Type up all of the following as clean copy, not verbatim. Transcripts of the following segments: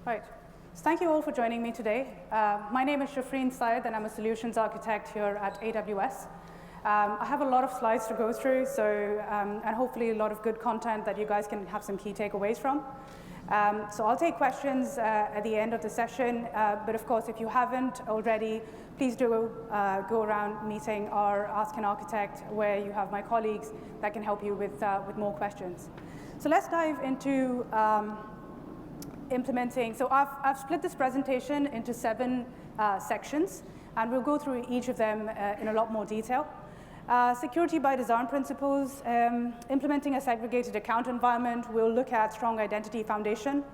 Right. So thank you all for joining me today. My name is Shafreen Syed, and I'm a solutions architect here at AWS. I have a lot of slides to go through, and hopefully a lot of good content that you guys can have some key takeaways from. So I'll take questions at the end of the session, but of course, if you haven't already, please do go around meeting or ask an architect, where you have my colleagues that can help you with more questions. So let's dive into implementing. So I've split this presentation into 7 sections, and we'll go through each of them in a lot more detail. Security by design principles, implementing a segregated account environment. We'll look at strong identity foundation,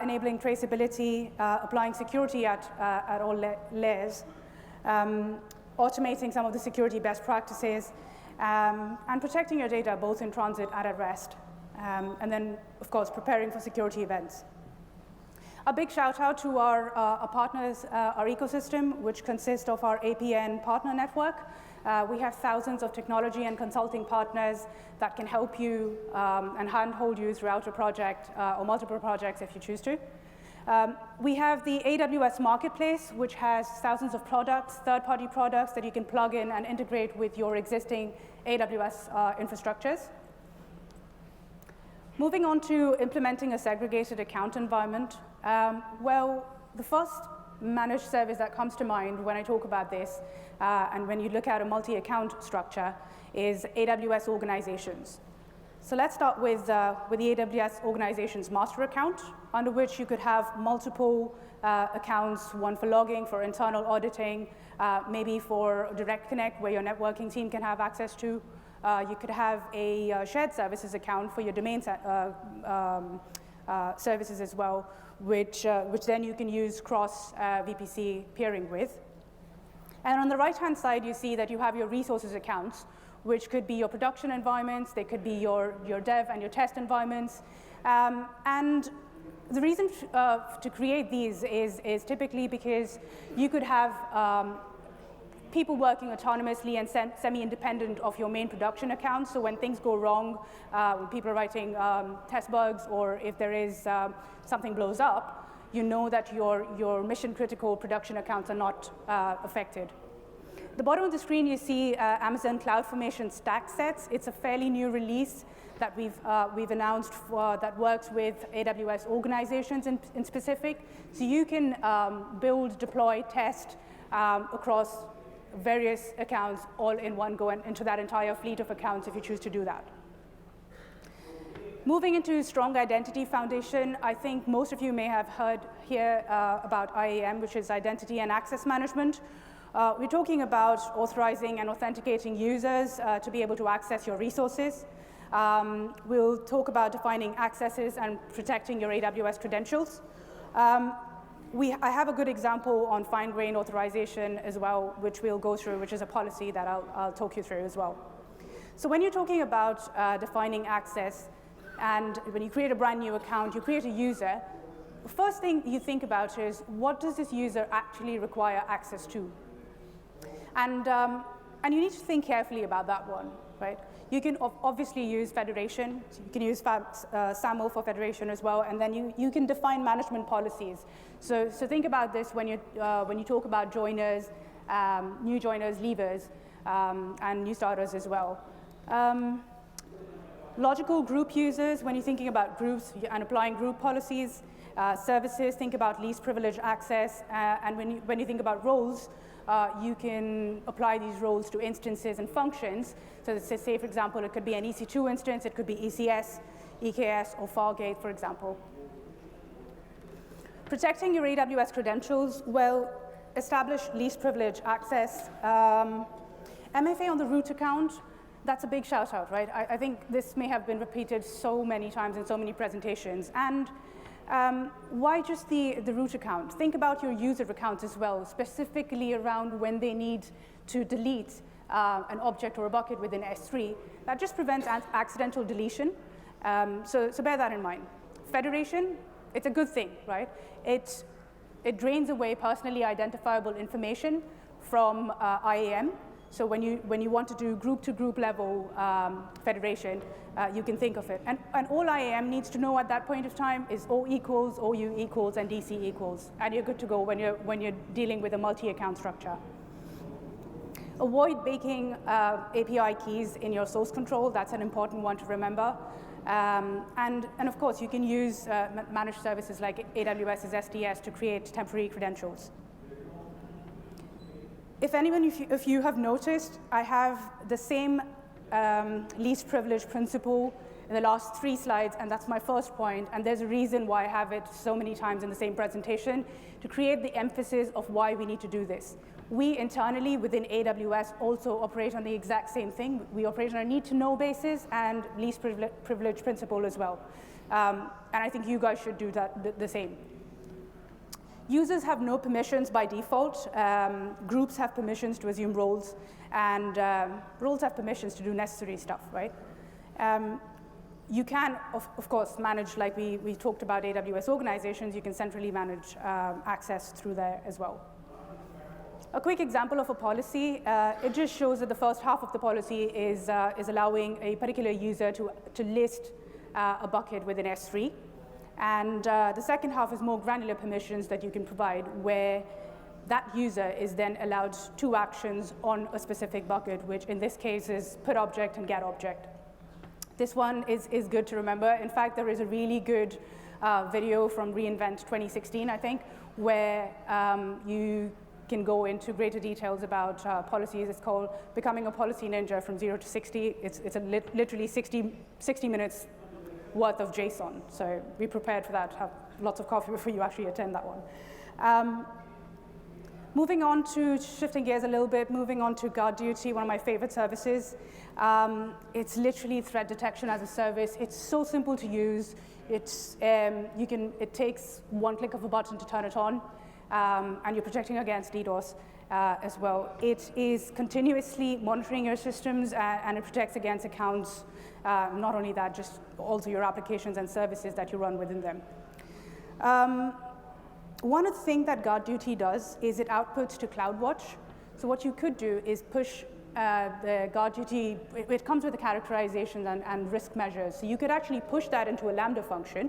enabling traceability, applying security at all layers, automating some of the security best practices, and protecting your data both in transit and at rest. And then, of course, preparing for security events. A big shout out to our partners, our ecosystem, which consists of our APN partner network. We have thousands of technology and consulting partners that can help you and handhold you throughout a project or multiple projects if you choose to. We have the AWS Marketplace, which has thousands of products, third-party products that you can plug in and integrate with your existing AWS infrastructures. Moving on to implementing a segregated account environment. Well, the first managed service that comes to mind when I talk about this, and when you look at a multi-account structure, is AWS Organizations. So let's start with the AWS Organizations master account, under which you could have multiple accounts, one for logging, for internal auditing, maybe for Direct Connect, where your networking team can have access to. You could have a shared services account for your domain services as well, which then you can use cross VPC peering with. And on the right-hand side, you see that you have your resources accounts, which could be your production environments, they could be your dev and your test environments. And the reason to create these is typically because you could have people working autonomously and semi-independent of your main production account. So when things go wrong, when people are writing test bugs, or if there is something blows up, you know that your mission-critical production accounts are not affected. The bottom of the screen, you see Amazon CloudFormation stack sets. It's a fairly new release that we've announced that works with AWS Organizations in specific. So you can build, deploy, test across various accounts all in one go, and into that entire fleet of accounts if you choose to do that. Moving into strong identity foundation, I think most of you may have heard here about IAM, which is Identity and Access Management. We're talking about authorizing and authenticating users to be able to access your resources. We'll talk about defining accesses and protecting your AWS credentials. I have a good example on fine-grained authorization as well, which we'll go through, which is a policy that I'll talk you through as well. So when you're talking about defining access, and when you create a brand new account, you create a user, the first thing you think about is, what does this user actually require access to? And you need to think carefully about that one, right? You can obviously use federation. So you can use SAML for federation as well, and then you can define management policies. So think about this when you talk about joiners, new joiners, leavers, and new starters as well. Logical group users, when you're thinking about groups and applying group policies. Services, think about least privileged access, and when you think about roles, you can apply these roles to instances and functions. So say, for example, it could be an EC2 instance, it could be ECS, EKS, or Fargate, for example. Protecting your AWS credentials, well, establish least privileged access. MFA on the root account, that's a big shout out, right? I think this may have been repeated so many times in so many presentations. And why just the root account? Think about your user accounts as well, specifically around when they need to delete an object or a bucket within S3. That just prevents accidental deletion. So bear that in mind. Federation, it's a good thing, right? It drains away personally identifiable information from IAM. So when you want to do group-to-group level federation, you can think of it. And all IAM needs to know at that point of time is O equals, OU equals, and DC equals. And you're good to go when you're dealing with a multi-account structure. Avoid baking API keys in your source control. That's an important one to remember. And of course, you can use managed services like AWS's SDS to create temporary credentials. If you have noticed, I have the same least privilege principle in the last 3 slides, and that's my first point, and there's a reason why I have it so many times in the same presentation, to create the emphasis of why we need to do this. We internally within AWS also operate on the exact same thing. We operate on a need-to-know basis and least privilege principle as well. And I think you guys should do that the same. Users have no permissions by default. Groups have permissions to assume roles, and roles have permissions to do necessary stuff, right? You can, of course, manage, like we talked about AWS organizations, you can centrally manage access through there as well. A quick example of a policy, it just shows that the first half of the policy is allowing a particular user to list a bucket within S3. And the second half is more granular permissions that you can provide, where that user is then allowed 2 actions on a specific bucket, which in this case is put object and get object. This one is good to remember. In fact, there is a really good video from reInvent 2016, I think, where you can go into greater details about policies. It's called Becoming a Policy Ninja from 0 to 60. It's literally 60 minutes worth of JSON. So be prepared for that. Have lots of coffee before you actually attend that one. Moving on to, shifting gears a little bit, moving on to Guard Duty, one of my favorite services. It's literally threat detection as a service. It's so simple to use. It takes one click of a button to turn it on, and you're protecting against DDoS as well. It is continuously monitoring your systems, and it protects against accounts. Not only that, just also your applications and services that you run within them. One of the things that Guard Duty does is it outputs to CloudWatch. So what you could do is push the Guard Duty, it comes with the characterization and risk measures. So you could actually push that into a Lambda function,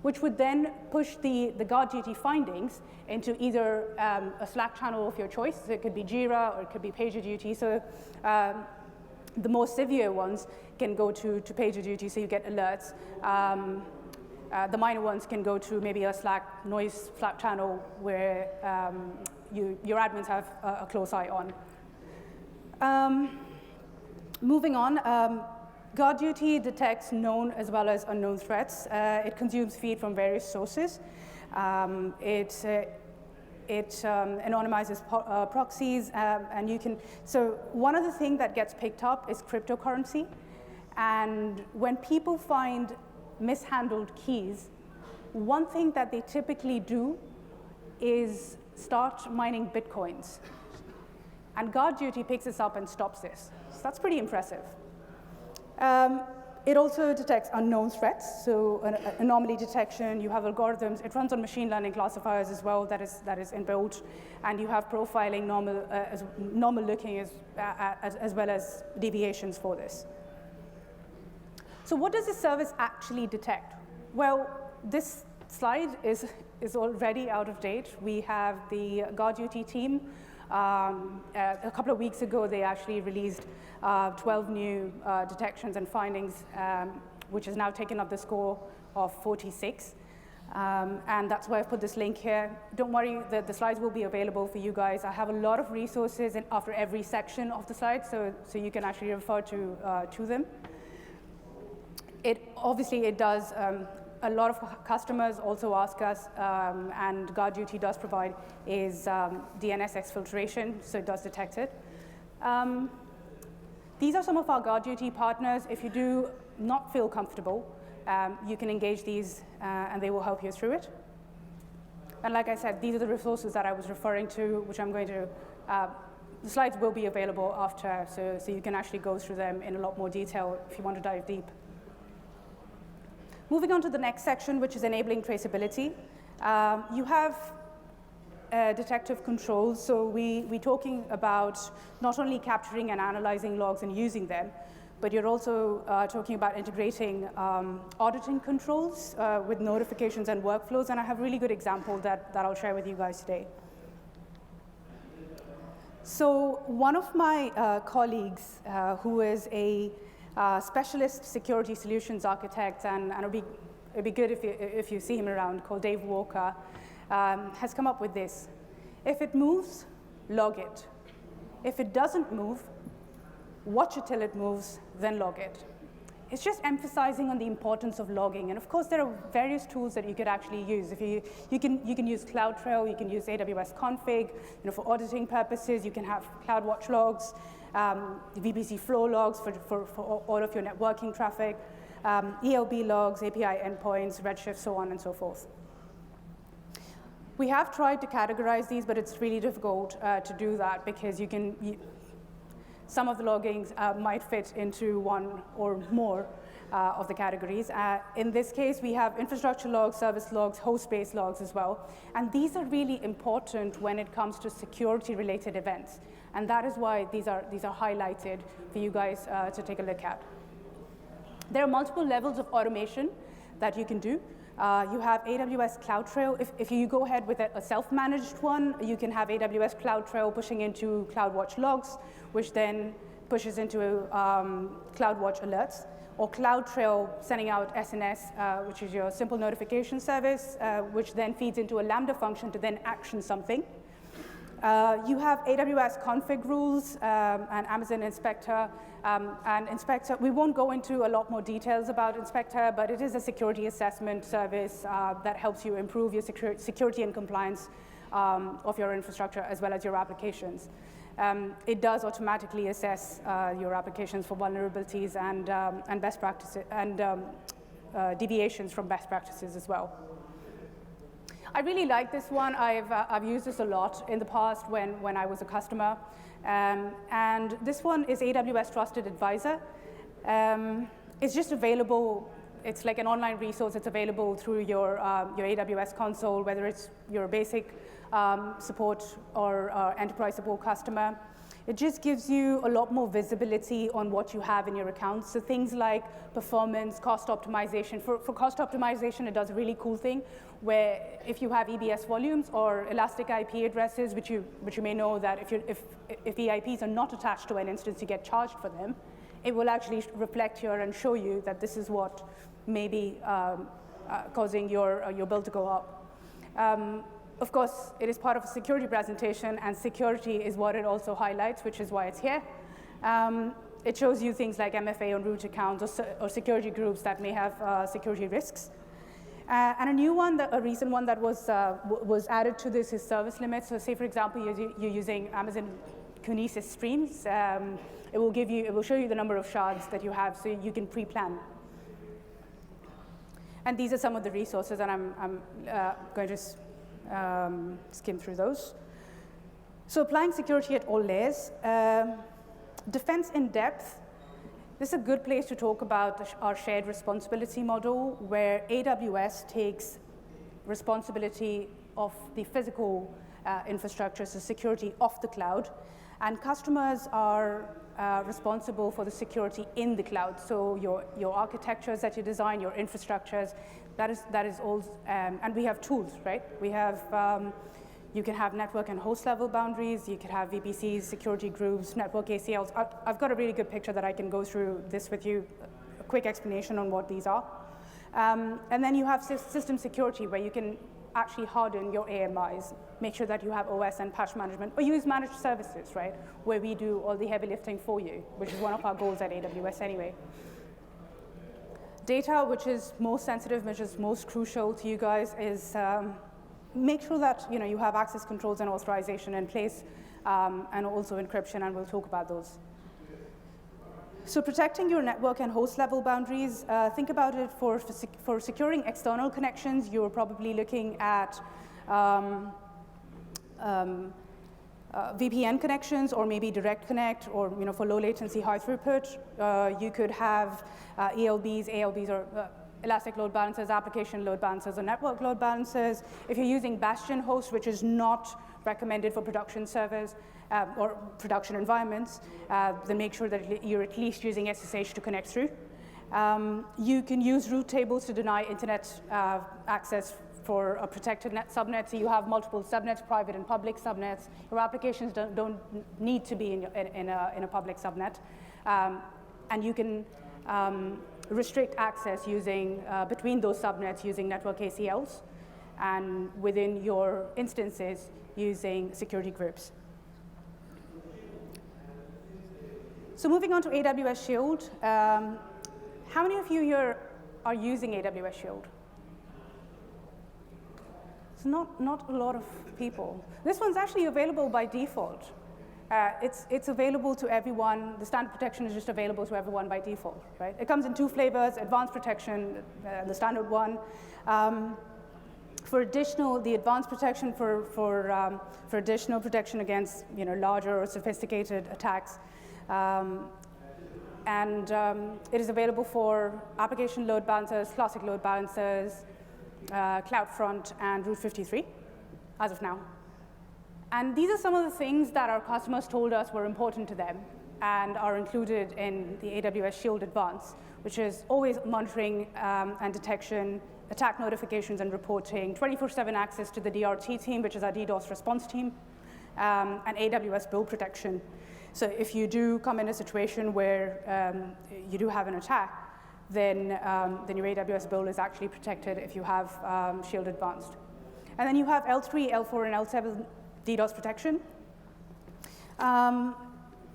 which would then push the Guard Duty findings into either a Slack channel of your choice. So it could be Jira or it could be PagerDuty. So the more severe ones can go to PagerDuty, so you get alerts. The minor ones can go to maybe a Slack channel where your admins have a close eye on. Moving on, Guard Duty detects known as well as unknown threats. It consumes feed from various sources. It anonymizes proxies, and you can, so one of the things that gets picked up is cryptocurrency. And when people find mishandled keys, one thing that they typically do is start mining Bitcoins. And Guard Duty picks this up and stops this. So that's pretty impressive. It also detects unknown threats, so anomaly detection. You have algorithms. It runs on machine learning classifiers as well that is inbuilt, and you have profiling normal looking as well as deviations for this. So what does this service actually detect? Well, this slide is already out of date. We have the Guard Duty team. A couple of weeks ago, they actually released 12 new detections and findings, which has now taken up the score of 46. And that's why I've put this link here. Don't worry, the slides will be available for you guys. I have a lot of resources after every section of the slide, so you can actually refer to them. Obviously, it does. A lot of customers also ask us, and Guard Duty does provide, is DNS exfiltration, so it does detect it. These are some of our Guard Duty partners. If you do not feel comfortable, you can engage these, and they will help you through it. And like I said, these are the resources that I was referring to, which I'm going to, the slides will be available after, so you can actually go through them in a lot more detail if you want to dive deep. Moving on to the next section, which is enabling traceability. You have detective controls. So we're talking about not only capturing and analyzing logs and using them, but you're also talking about integrating auditing controls with notifications and workflows. And I have a really good example that I'll share with you guys today. So one of my colleagues, who is a specialist security solutions architect, and it'd be good if you see him around, called Dave Walker, has come up with this. If it moves, log it. If it doesn't move, watch it till it moves, then log it. It's just emphasizing on the importance of logging. And of course, there are various tools that you could actually use. If you can use CloudTrail, you can use AWS Config. For auditing purposes, you can have CloudWatch logs, VPC flow logs for all of your networking traffic, ELB logs, API endpoints, Redshift, so on and so forth. We have tried to categorize these, but it's really difficult to do that because some of the loggings might fit into one or more of the categories. In this case, we have infrastructure logs, service logs, host-based logs as well. And these are really important when it comes to security-related events. And that is why these are highlighted for you guys to take a look at. There are multiple levels of automation that you can do. You have AWS CloudTrail. If you go ahead with a self-managed one, you can have AWS CloudTrail pushing into CloudWatch logs, which then pushes into CloudWatch alerts, or CloudTrail sending out SNS, which is your simple notification service, which then feeds into a Lambda function to then action something. You have AWS config rules and Amazon Inspector. And Inspector, we won't go into a lot more details about Inspector, but it is a security assessment service that helps you improve your security and compliance of your infrastructure as well as your applications. It does automatically assess your applications for vulnerabilities and best practices and deviations from best practices as well. I really like this one. I've used this a lot in the past when I was a customer. And this one is AWS Trusted Advisor. It's just available. It's like an online resource. It's available through your AWS console, whether it's your basic support or enterprise support customer. It just gives you a lot more visibility on what you have in your accounts. So things like performance, cost optimization. For cost optimization, it does a really cool thing where if you have EBS volumes or elastic IP addresses, which you may know that if EIPs are not attached to an instance, you get charged for them, it will actually reflect here and show you that this is what may be causing your bill to go up. Of course, it is part of a security presentation, and security is what it also highlights, which is why it's here. It shows you things like MFA on root accounts or security groups that may have security risks. And a new one, a recent one that was added to this is service limits. So say, for example, you're using Amazon Kinesis streams. It will show you the number of shards that you have, so you can pre-plan. And these are some of the resources, and I'm going to skim through those. So applying security at all layers. Defense in depth. This is a good place to talk about our shared responsibility model, where AWS takes responsibility of the physical infrastructure, so security off the cloud, and customers are responsible for the security in the cloud. So your architectures that you design, your infrastructures, that is all, and we have tools, right? We have, you can have network and host level boundaries, you can have VPCs, security groups, network ACLs. I've got a really good picture that I can go through this with you, a quick explanation on what these are. And then you have system security, where you can actually harden your AMIs, make sure that you have OS and patch management, or use managed services, right, where we do all the heavy lifting for you, which is one of our goals at AWS anyway. Data, which is most sensitive, which is most crucial to you guys, is make sure that you have access controls and authorization in place, and also encryption, and we'll talk about those. So protecting your network and host level boundaries, think about it for securing external connections. You're probably looking at VPN connections, or maybe direct connect, or for low latency, high throughput. You could have ELBs, ALBs, or elastic load balancers, application load balancers, or network load balancers. If you're using Bastion host, which is not recommended for production servers or production environments, then make sure that you're at least using SSH to connect through. You can use root tables to deny internet access for a protected subnet, so you have multiple subnets, private and public subnets. Your applications don't need to be in a public subnet. And you can restrict access using between those subnets using network ACLs, and within your instances using security groups. So moving on to AWS Shield. How many of you here are using AWS Shield? It's not a lot of people. This one's actually available by default. It's available to everyone. The standard protection is just available to everyone by default, right? It comes in 2 flavors: advanced protection, the standard one. For the advanced protection for additional protection against larger or sophisticated attacks. It is available for application load balancers, classic load balancers, CloudFront, and Route 53 as of now. And these are some of the things that our customers told us were important to them and are included in the AWS Shield Advanced, which is always monitoring and detection, attack notifications and reporting, 24/7 access to the DRT team, which is our DDoS response team, and AWS bill protection. So if you do come in a situation where you do have an attack, then your AWS bill is actually protected if you have Shield Advanced. And then you have L3, L4, and L7 DDoS protection,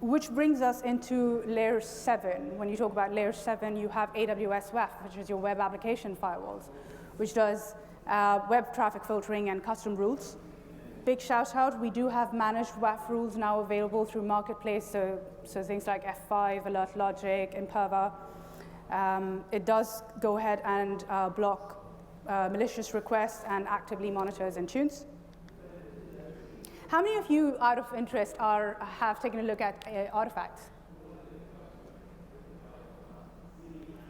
which brings us into layer 7. When you talk about layer 7, you have AWS WAF, which is your web application firewalls, which does web traffic filtering and custom rules. Big shout out, we do have managed WAF rules now available through Marketplace, so things like F5, Alert Logic, Imperva. It does go ahead and block malicious requests and actively monitors and tunes. How many of you, out of interest, have taken a look at artifacts?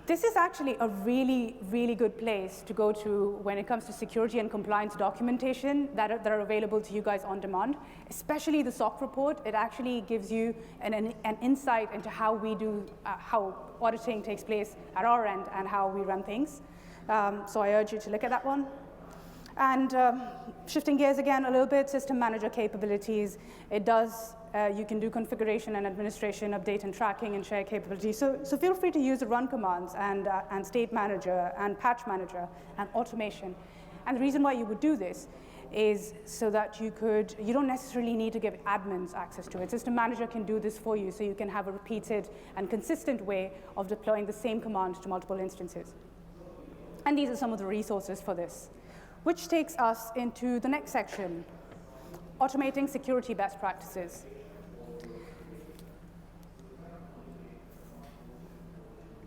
This is actually a really, really good place to go to when it comes to security and compliance documentation that are available to you guys on demand, especially the SOC report. It actually gives you an insight into how we do, how auditing takes place at our end and how we run things. So I urge you to look at that one. And shifting gears again a little bit, system manager capabilities. It does, you can do configuration and administration, update and tracking and share capabilities. So feel free to use the run commands and state manager and patch manager and automation. And the reason why you would do this is so that you don't necessarily need to give admins access to it. System manager can do this for you, so you can have a repeated and consistent way of deploying the same command to multiple instances. And these are some of the resources for this, which takes us into the next section, automating security best practices.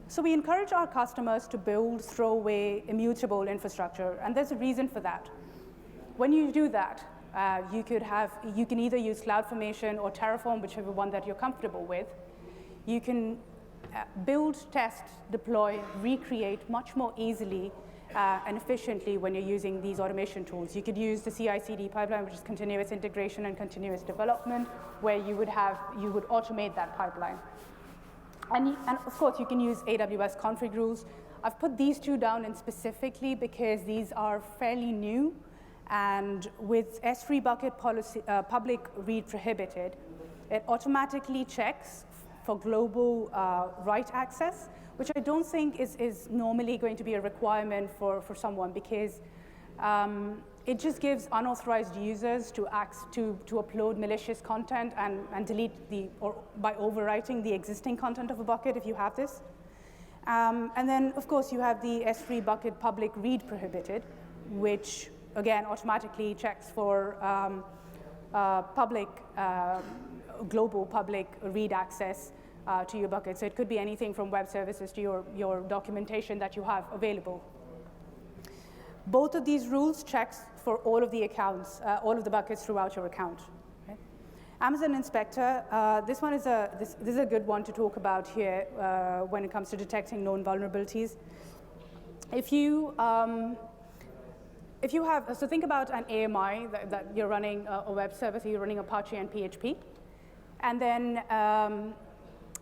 So we encourage our customers to build throwaway, immutable infrastructure, and there's a reason for that. When you do that, you can either use CloudFormation or Terraform, whichever one that you're comfortable with. You can build, test, deploy, recreate much more easily and efficiently when you're using these automation tools. You could use the CI/CD pipeline, which is continuous integration and continuous development, where you would automate that pipeline. And of course, you can use AWS config rules. I've put these two down in specifically because these are fairly new, and with S3 bucket policy, public read prohibited, it automatically checks for global write access, which I don't think is normally going to be a requirement for someone, because it just gives unauthorized users to upload malicious content and delete by overwriting the existing content of a bucket if you have this. And then, of course, you have the S3 bucket public read prohibited, which again automatically checks for global public read access to your bucket. So it could be anything from web services to your documentation that you have available. Both of these rules checks for all of the accounts, all of the buckets throughout your account. Okay? Amazon Inspector, this is a good one to talk about here when it comes to detecting known vulnerabilities. If you have, so think about an AMI that you're running a web service, you're running Apache and PHP, and then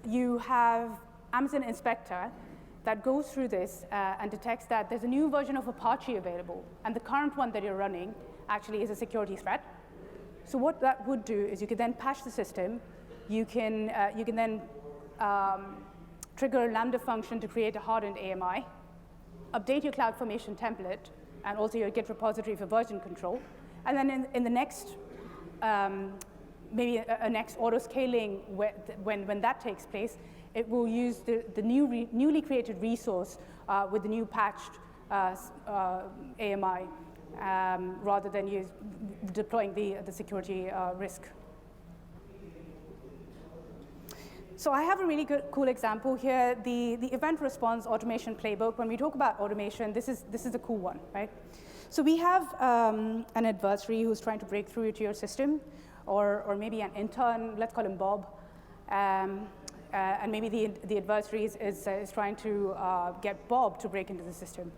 you have Amazon Inspector that goes through this and detects that there's a new version of Apache available, and the current one that you're running actually is a security threat. So what that would do is you could then patch the system. You can then trigger a Lambda function to create a hardened AMI, update your CloudFormation template, and also your Git repository for version control. And then in the next, maybe a next auto-scaling when that takes place, it will use the newly created resource with the new patched AMI rather than deploying the security risk. So I have a really cool example here, the event response automation playbook. When we talk about automation, this is a cool one, right? So we have an adversary who's trying to break through to your system, or maybe an intern, let's call him Bob. And maybe the adversary is trying to get Bob to break into the system.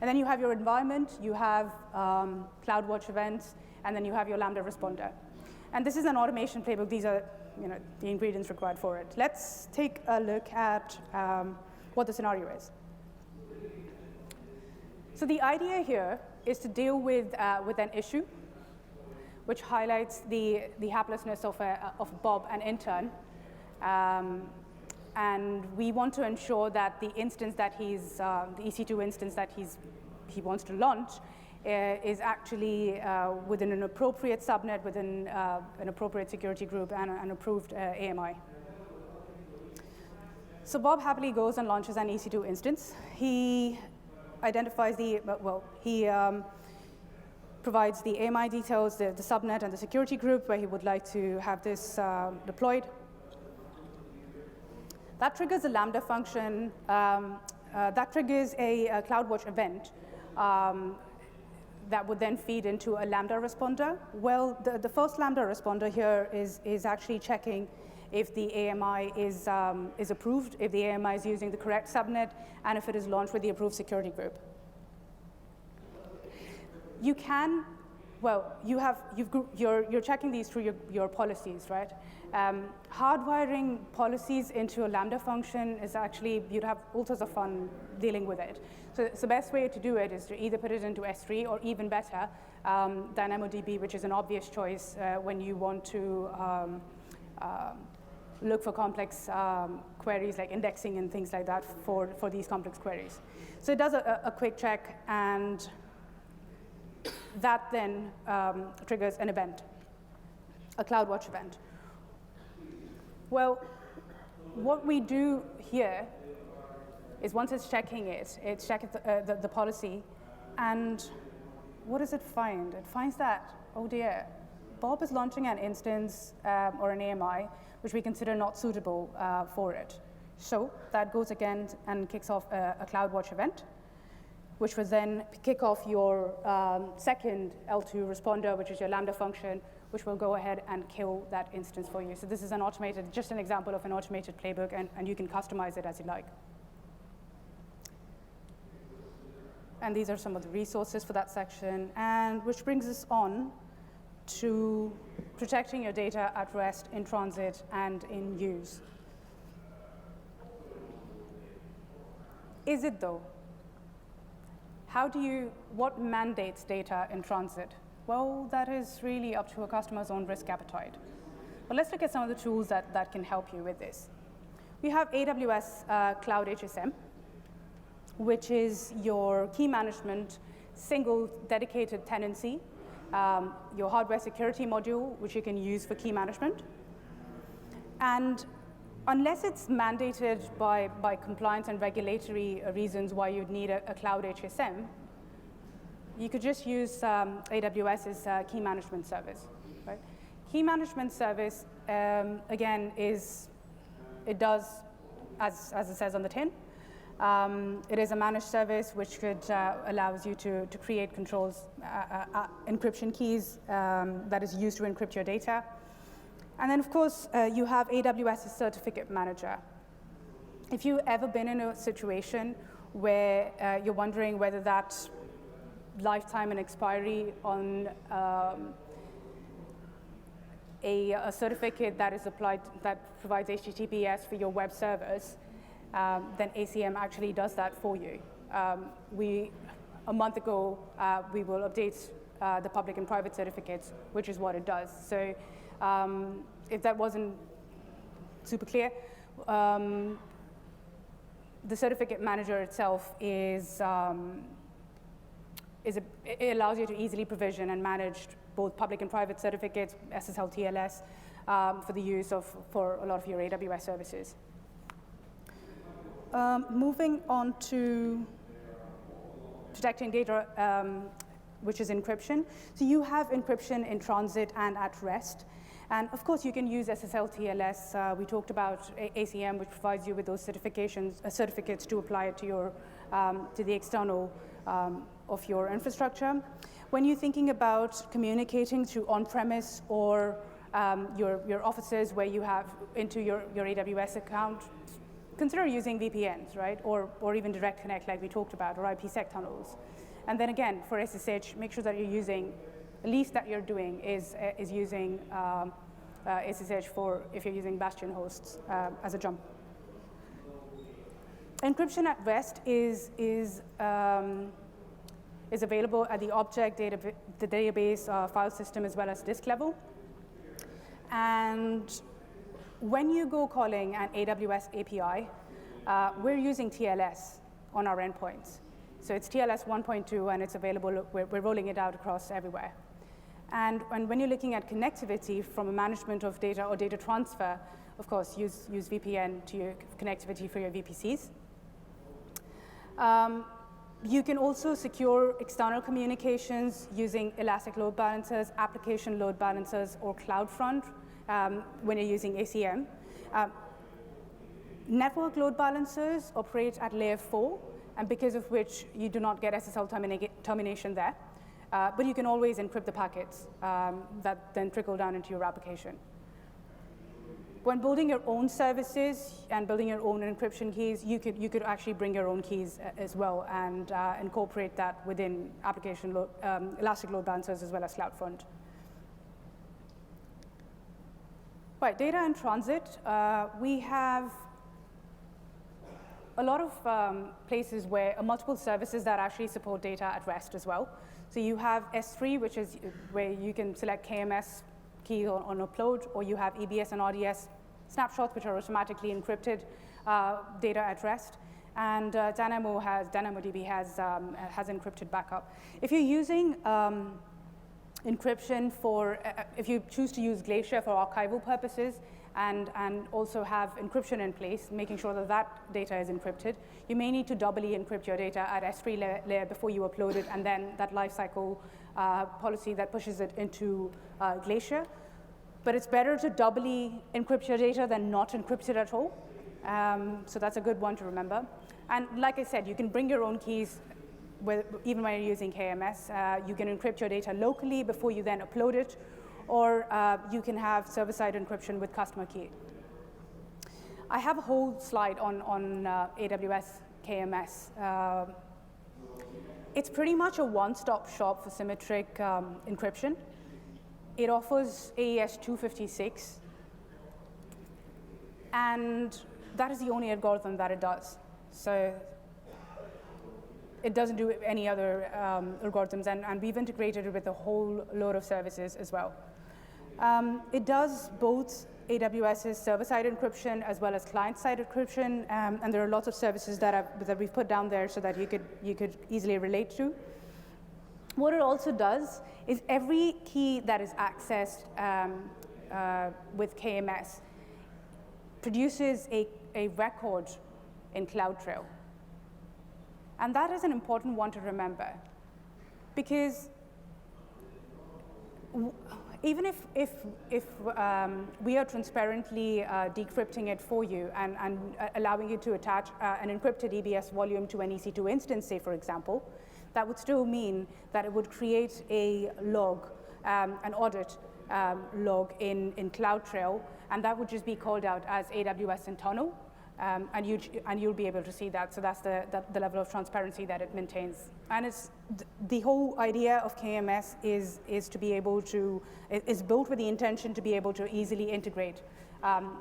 And then you have your environment, you have CloudWatch events, and then you have your Lambda responder. And this is an automation playbook. These are the ingredients required for it. Let's take a look at what the scenario is. So the idea here is to deal with an issue which highlights the haplessness of Bob, an intern. And we want to ensure that the instance that the EC2 instance that he wants to launch is actually within an appropriate subnet, within an appropriate security group, and an approved AMI. So Bob happily goes and launches an EC2 instance. He identifies he provides the AMI details, the subnet, and the security group where he would like to have this deployed. That triggers a Lambda function. That triggers a CloudWatch event that would then feed into a Lambda responder. Well, the first Lambda responder here is actually checking if the AMI is approved, if the AMI is using the correct subnet, and if it is launched with the approved security group. You can, well, you're checking these through your policies, right? Hardwiring policies into a Lambda function is actually, you'd have all sorts of fun dealing with it. So the best way to do it is to either put it into S3 or even better, DynamoDB, which is an obvious choice when you want to look for complex queries like indexing and things like that for these complex queries. So it does a quick check, and that then triggers an event, a CloudWatch event. Well, what we do here is once it's checking it, it's checking the policy, and what does it find? It finds that, oh dear, Bob is launching an instance or an AMI which we consider not suitable for it. So that goes again and kicks off a CloudWatch event, which will then kick off your second L2 responder, which is your Lambda function, which will go ahead and kill that instance for you. So this is just an example of an automated playbook, and you can customize it as you like. And these are some of the resources for that section, and which brings us on to protecting your data at rest, in transit, and in use. Is it though? What mandates data in transit? Well, that is really up to a customer's own risk appetite. But let's look at some of the tools that can help you with this. We have AWS Cloud HSM, which is your key management, single dedicated tenancy, your hardware security module, which you can use for key management. And unless it's mandated by compliance and regulatory reasons why you'd need a cloud HSM, you could just use AWS's Key Management Service. Right? Key Management Service, again, it does, as it says on the tin, it is a managed service which allows you to create controls, encryption keys that is used to encrypt your data. And then, of course, you have AWS's Certificate Manager. If you've ever been in a situation where you're wondering whether that lifetime and expiry on a certificate that is applied, that provides HTTPS for your web servers, then ACM actually does that for you. A month ago, we will update the public and private certificates, which is what it does. So if that wasn't super clear, the certificate manager itself it allows you to easily provision and manage both public and private certificates, SSL, TLS, for the use for a lot of your AWS services. Moving on to protecting data, which is encryption. So you have encryption in transit and at rest. And of course, you can use SSL, TLS. We talked about ACM, which provides you with those certificates to apply it to the external of your infrastructure. When you're thinking about communicating through on-premise or your offices where you have into your AWS account, consider using VPNs, right? Or even Direct Connect, like we talked about, or IPsec tunnels. And then again, for SSH, make sure that you're using, the least that you're doing is using SSH for if you're using Bastion hosts as a jump. Encryption at rest is available at the object, the database, file system, as well as disk level. And when you go calling an AWS API, we're using TLS on our endpoints. So it's TLS 1.2, and it's available. We're rolling it out across everywhere. And when you're looking at connectivity from a management of data or data transfer, of course, use VPN to your connectivity for your VPCs. You can also secure external communications using elastic load balancers, application load balancers, or CloudFront when you're using ACM. Network load balancers operate at layer 4, and because of which you do not get SSL termination there. But you can always encrypt the packets that then trickle down into your application. When building your own services and building your own encryption keys, you could actually bring your own keys as well and incorporate that within application elastic load balancers as well as CloudFront. Right, data in transit. We have a lot of places where multiple services that actually support data at rest as well. So you have S3, which is where you can select KMS key on upload, or you have EBS and RDS snapshots, which are automatically encrypted data at rest. And DynamoDB has encrypted backup. If you're using encryption if you choose to use Glacier for archival purposes, and also have encryption in place, making sure that data is encrypted, you may need to doubly encrypt your data at S3 layer before you upload it, and then that lifecycle policy that pushes it into Glacier. But it's better to doubly encrypt your data than not encrypt it at all. So that's a good one to remember. And like I said, you can bring your own keys, even when you're using KMS. You can encrypt your data locally before you then upload it, or you can have server-side encryption with customer key. I have a whole slide on AWS KMS. It's pretty much a one-stop shop for symmetric encryption. It offers AES 256, and that is the only algorithm that it does. So it doesn't do any other algorithms, and we've integrated it with a whole load of services as well. It does both AWS's server-side encryption as well as client-side encryption, and there are lots of services that we've put down there so that you could easily relate to. What it also does is every key that is accessed with KMS produces a record in CloudTrail. And that is an important one to remember, because even if we are transparently decrypting it for you and allowing you to attach an encrypted EBS volume to an EC2 instance, say, for example, that would still mean that it would create a log, an audit log in CloudTrail, and that would just be called out as AWS internal. and you'll be able to see that. So that's the level of transparency that it maintains. And it's the whole idea of KMS is to be able to, is built with the intention to be able to easily integrate,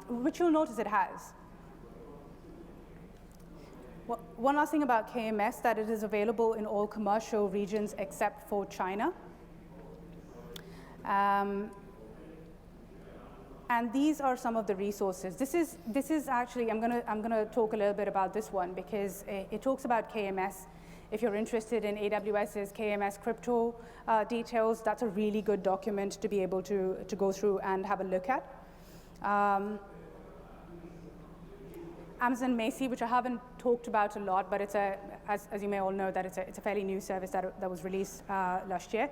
which you'll notice it has. Well, one last thing about KMS, that it is available in all commercial regions except for China. And these are some of the resources. This is actually, I'm gonna talk a little bit about this one because it talks about KMS. If you're interested in AWS's KMS crypto details, that's a really good document to be able to go through and have a look at. Amazon Macy, which I haven't talked about a lot, but it's as you may all know, that it's a fairly new service that was released last year.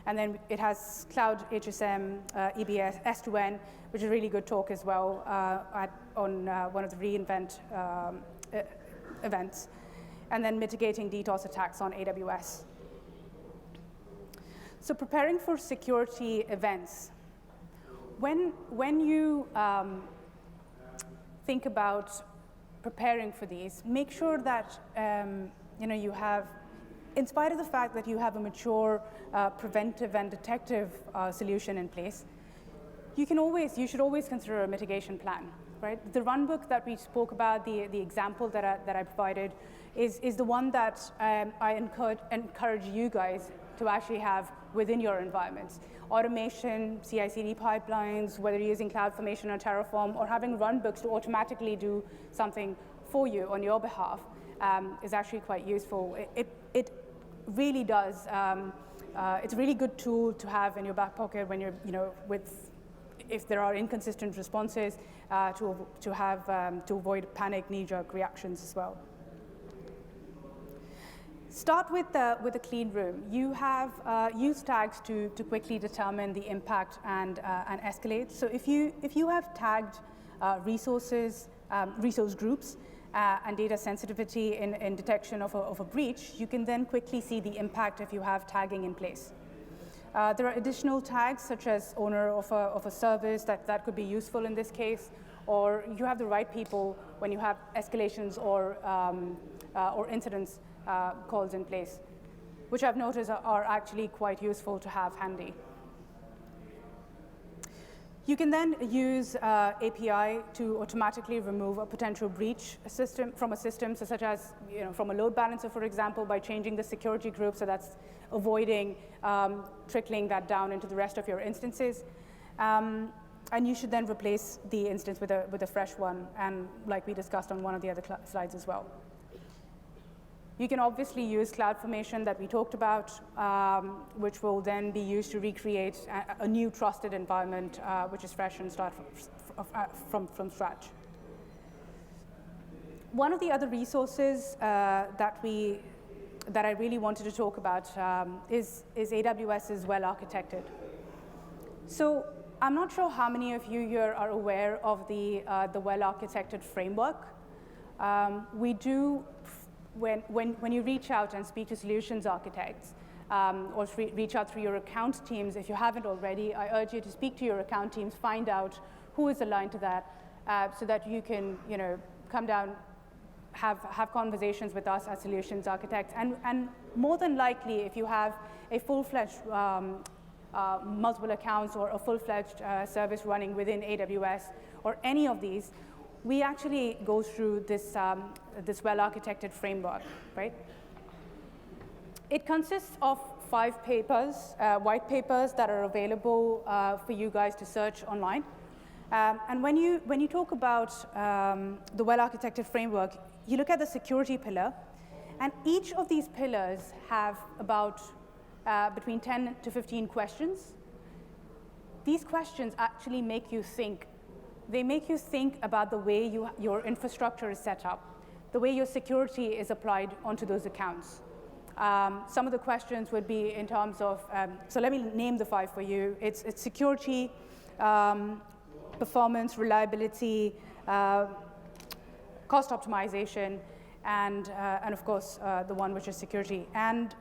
And then it has Cloud HSM, EBS, S2N, which is a really good talk as well on one of the reInvent events. And then mitigating DDoS attacks on AWS. So preparing for security events. When you think about preparing for these, make sure that you have, in spite of the fact that you have a mature preventive and detective solution in place, you should always consider a mitigation plan, right? The runbook that we spoke about, the example that I provided, is the one that I encourage you guys to actually have within your environments. Automation, CI/CD pipelines, whether you're using CloudFormation or Terraform, or having runbooks to automatically do something for you on your behalf is actually quite useful. It really does. It's a really good tool to have in your back pocket when you're, if there are inconsistent responses, to avoid panic, knee-jerk reactions as well. Start with a clean room. You have use tags to quickly determine the impact and escalate. So if you have tagged resources, resource groups, and data sensitivity in detection of a breach, you can then quickly see the impact if you have tagging in place. There are additional tags, such as owner of a service, that could be useful in this case, or you have the right people when you have escalations or incidents calls in place, which I've noticed are actually quite useful to have handy. You can then use API to automatically remove a potential breach from a system, so such as from a load balancer, for example, by changing the security group, so that's avoiding trickling that down into the rest of your instances. And you should then replace the instance with a fresh one, and like we discussed on one of the other slides as well. You can obviously use CloudFormation that we talked about, which will then be used to recreate a new trusted environment, which is fresh and start from scratch. One of the other resources that I really wanted to talk about is AWS is well architected. So I'm not sure how many of you here are aware of the well architected framework. We do. When you reach out and speak to solutions architects, or reach out through your account teams, if you haven't already, I urge you to speak to your account teams, find out who is aligned to that, so that you can, come down, have conversations with us as solutions architects. And more than likely, if you have a full-fledged multiple accounts or a full-fledged service running within AWS or any of these, we actually go through this well-architected framework, right? It consists of 5 papers, white papers that are available for you guys to search online. And when you talk about the well-architected framework, you look at the security pillar, and each of these pillars have about between 10 to 15 questions. These questions actually make you think. They make you think about the way your infrastructure is set up, the way your security is applied onto those accounts. Some of the questions would be in terms of, so let me name the 5 for you. It's security, performance, reliability, cost optimization, and of course, the one which is security. And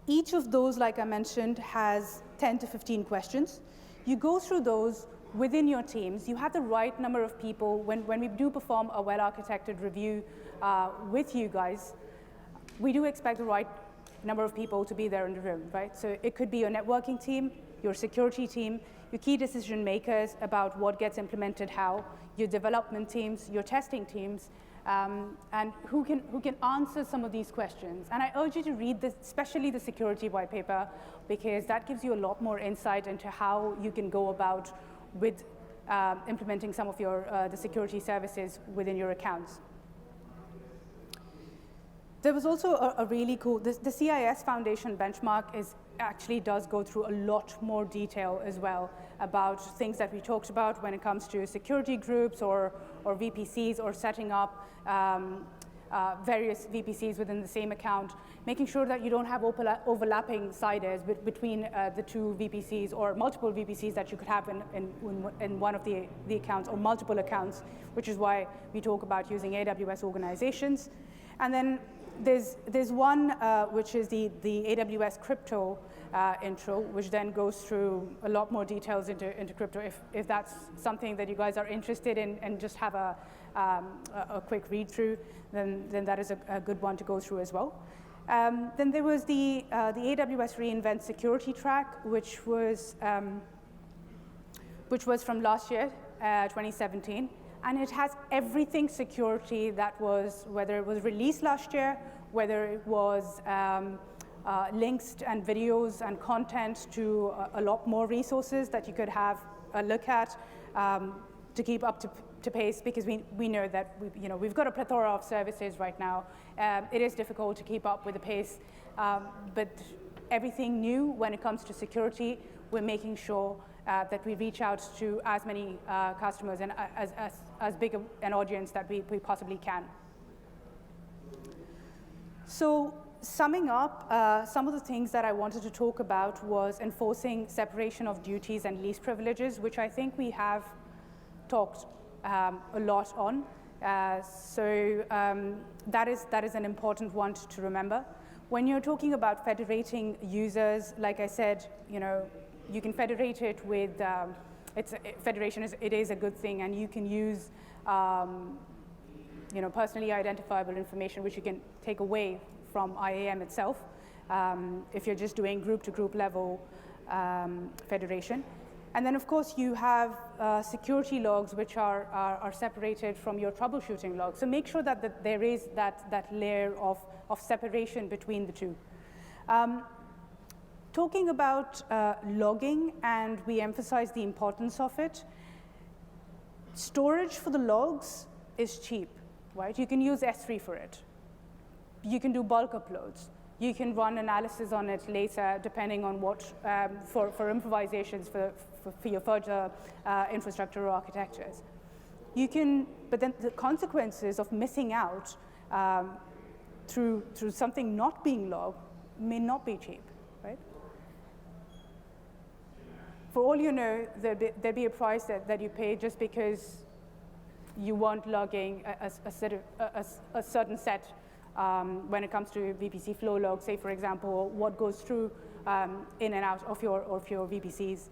each of those, like I mentioned, has 10 to 15 questions. You go through those within your teams, you have the right number of people. When we do perform a well-architected review with you guys, we do expect the right number of people to be there in the room, right? So it could be your networking team, your security team, your key decision makers about what gets implemented how, your development teams, your testing teams, and who can answer some of these questions. And I urge you to read this, especially the security white paper, because that gives you a lot more insight into how you can go about with implementing some of your the security services within your accounts. There was also a really cool, the CIS Foundation benchmark actually does go through a lot more detail as well about things that we talked about when it comes to security groups or VPCs or setting up various VPCs within the same account, making sure that you don't have overlapping CIDRs between the two VPCs or multiple VPCs that you could have in one of the accounts or multiple accounts, which is why we talk about using AWS organizations. And then there's one which is the AWS crypto intro, which then goes through a lot more details into crypto. If that's something that you guys are interested in and just have a quick read through, then that is a good one to go through as well. Then there was the AWS reInvent security track, which was from last year, 2017. And it has everything security that was, whether it was released last year, whether it was links and videos and content to a lot more resources that you could have a look at to keep up to pace, because we know that we've got a plethora of services right now. It is difficult to keep up with the pace, but everything new when it comes to security, we're making sure that we reach out to as many customers and as big an audience that we possibly can. So summing up, some of the things that I wanted to talk about was enforcing separation of duties and least privileges, which I think we have talked a lot on. So that is an important one to remember. When you're talking about federating users, like I said, you can federate it with, federation is a good thing, and you can use personally identifiable information, which you can take away from IAM itself if you're just doing group-to-group level federation. And then, of course, you have security logs, which are separated from your troubleshooting logs. So make sure that there is that layer of separation between the two. Talking about logging, and we emphasize the importance of it, storage for the logs is cheap, right? You can use S3 for it. You can do bulk uploads. You can run analysis on it later, depending on what, for improvisations for your further infrastructure or architectures. You can, but then the consequences of missing out through something not being logged may not be cheap, right? For all you know, there'd be a price that you pay just because you weren't logging a certain set when it comes to VPC flow logs, say, for example, what goes through in and out of your VPCs.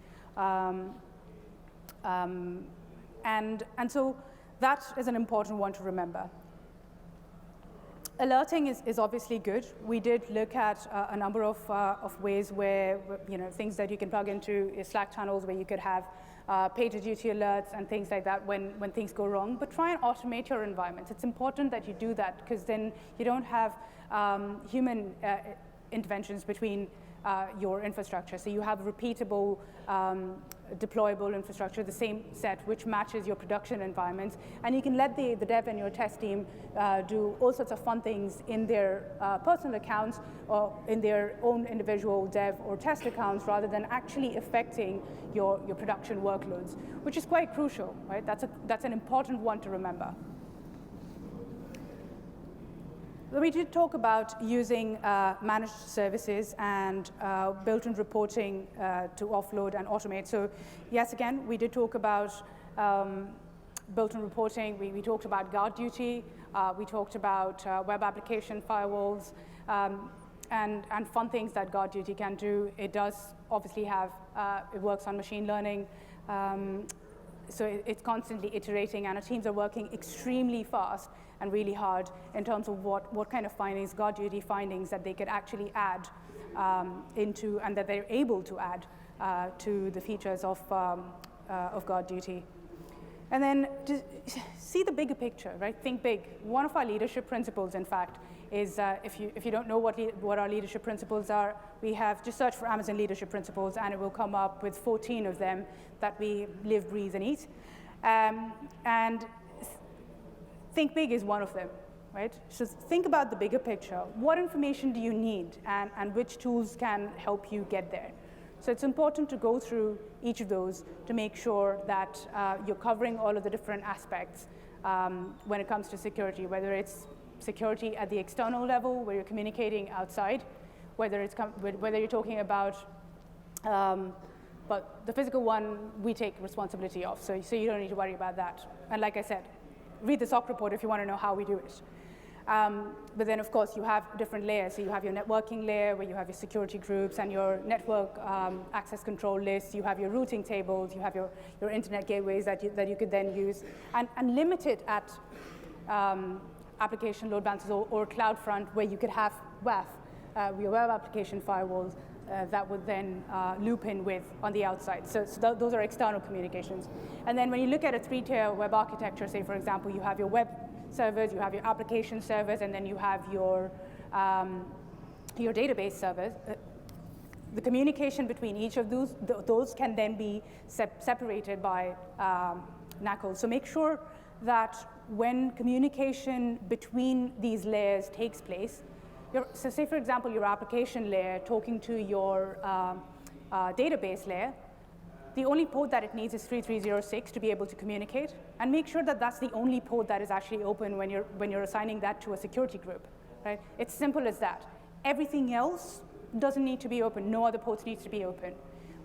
And so that is an important one to remember. Alerting is obviously good. We did look at a number of ways where, things that you can plug into Slack channels where you could have PagerDuty alerts and things like that when things go wrong. But try and automate your environments. It's important that you do that, because then you don't have human interventions between your infrastructure. So you have repeatable, deployable infrastructure, the same set, which matches your production environments. And you can let the dev and your test team do all sorts of fun things in their personal accounts or in their own individual dev or test accounts, rather than actually affecting your production workloads, which is quite crucial, right? That's an important one to remember. We did talk about using managed services and built-in reporting to offload and automate. So yes, again, we did talk about built-in reporting. We talked about guard duty. We talked about web application firewalls and fun things that guard duty can do. It does obviously have, it works on machine learning. so it's constantly iterating, and our teams are working extremely fast and really hard in terms of what kind of findings, guard duty findings, that they could actually add into, and that they're able to add to the features of guard duty. And then to see the bigger picture, right? Think big. One of our leadership principles, in fact, is if you don't know what our leadership principles are, we have just search for Amazon leadership principles, and it will come up with 14 of them that we live, breathe, and eat. And think big is one of them, right? So think about the bigger picture. What information do you need, and which tools can help you get there? So it's important to go through each of those to make sure that you're covering all of the different aspects when it comes to security, whether it's security at the external level, where you're communicating outside, whether you're talking about, but the physical one, we take responsibility of, so you don't need to worry about that. And like I said, read the SOC report if you want to know how we do it. But then, of course, you have different layers. So you have your networking layer, where you have your security groups and your network access control lists. You have your routing tables. You have your internet gateways that you could then use. And limit it at application load balancers or CloudFront, where you could have WAF, your web application firewalls, that would then loop in with on the outside. So those are external communications. And then when you look at a 3-tier web architecture, say, for example, you have your web servers, you have your application servers, and then you have your database servers. The communication between each of those can then be separated by NACLs. So make sure that when communication between these layers takes place, so say, for example, your application layer talking to your database layer, the only port that it needs is 3306 to be able to communicate, and make sure that that's the only port that is actually open when you're assigning that to a security group, right? It's simple as that. Everything else doesn't need to be open. No other ports needs to be open.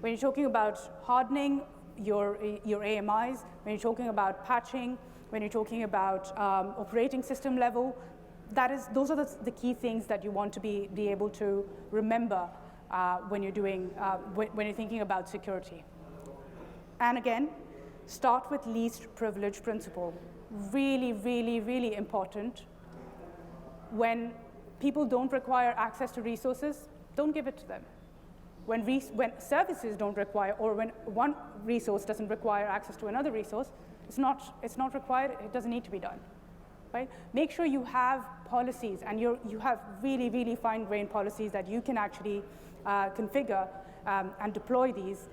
When you're talking about hardening your AMIs, when you're talking about patching, when you're talking about operating system level, those are the key things that you want to be able to remember when you're thinking about security. And again, start with least privilege principle. Really, really, really important. When people don't require access to resources, don't give it to them. When services don't require, or when one resource doesn't require access to another resource, it's not required, it doesn't need to be done. Right? Make sure you have policies, and you have really, really fine-grained policies that you can actually configure and deploy these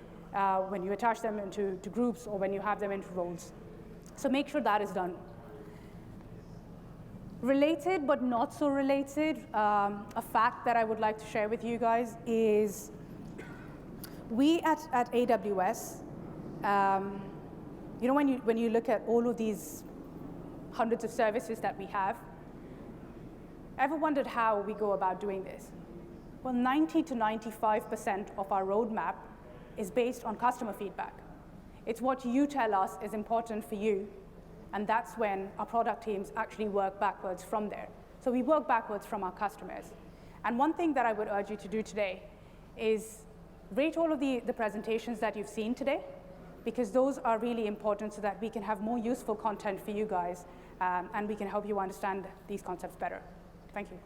when you attach them into groups or when you have them into roles. So make sure that is done. Related but not so related, a fact that I would like to share with you guys is we at AWS, when you look at all of these hundreds of services that we have, ever wondered how we go about doing this? Well, 90 to 95% of our roadmap is based on customer feedback. It's what you tell us is important for you, and that's when our product teams actually work backwards from there. So we work backwards from our customers. And one thing that I would urge you to do today is rate all of the presentations that you've seen today, because those are really important so that we can have more useful content for you guys, and we can help you understand these concepts better. Thank you.